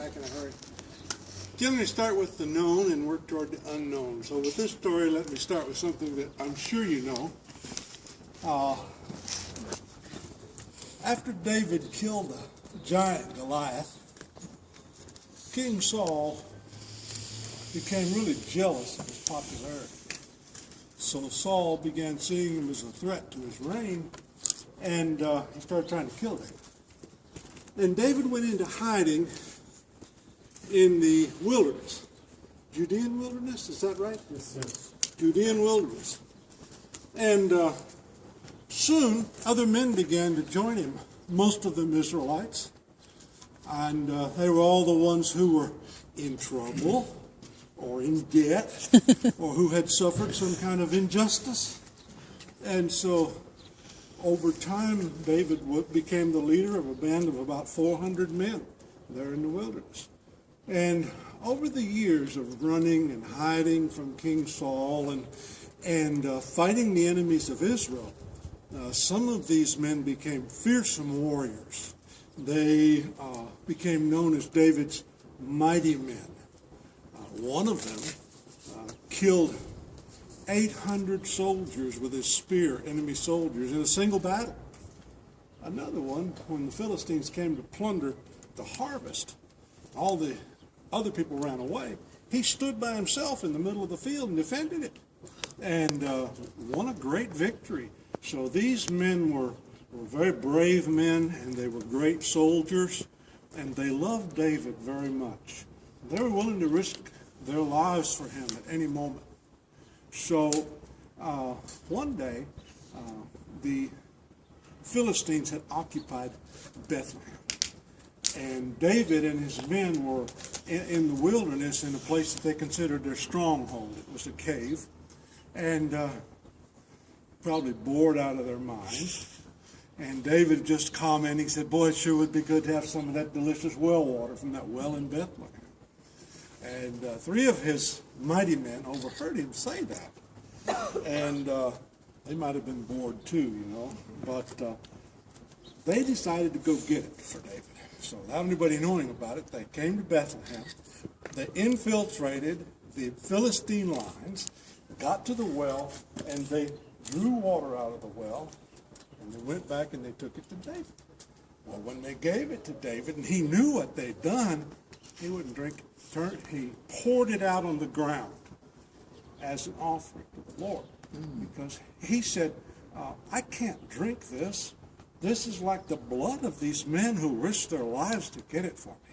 back in a hurry. Generally start with the known and work toward the unknown. So with this story, let me start with something that I'm sure you know. After David killed the giant Goliath, King Saul became really jealous of his popularity. So Saul began seeing him as a threat to his reign, and he started trying to kill David. And David went into hiding in the wilderness. Judean wilderness, is that right? Yes, sir. Judean wilderness. And soon, other men began to join him, most of them Israelites. And they were all the ones who were in trouble or in debt or who had suffered some kind of injustice. And so over time, David became the leader of a band of about 400 men there in the wilderness. And over the years of running and hiding from King Saul and fighting the enemies of Israel, some of these men became fearsome warriors. They became known as David's mighty men. One of them killed 800 soldiers with his spear, enemy soldiers, in a single battle. Another one, when the Philistines came to plunder the harvest, all the other people ran away. He stood by himself in the middle of the field and defended it, and won a great victory. So these men were very brave men, and they were great soldiers, and they loved David very much. They were willing to risk their lives for him at any moment. So one day, the Philistines had occupied Bethlehem. And David and his men were in the wilderness in a place that they considered their stronghold. It was a cave. And probably bored out of their minds. And David just commented, he said, boy, it sure would be good to have some of that delicious well water from that well in Bethlehem. And three of his mighty men overheard him say that. And they might have been bored too, you know. But they decided to go get it for David. So without anybody knowing about it, they came to Bethlehem. They infiltrated the Philistine lines, got to the well, and they drew water out of the well. And they went back and they took it to David. Well, when they gave it to David, and he knew what they'd done, he wouldn't drink it. He poured it out on the ground as an offering to the Lord. Because he said, I can't drink this. This is like the blood of these men who risked their lives to get it for me.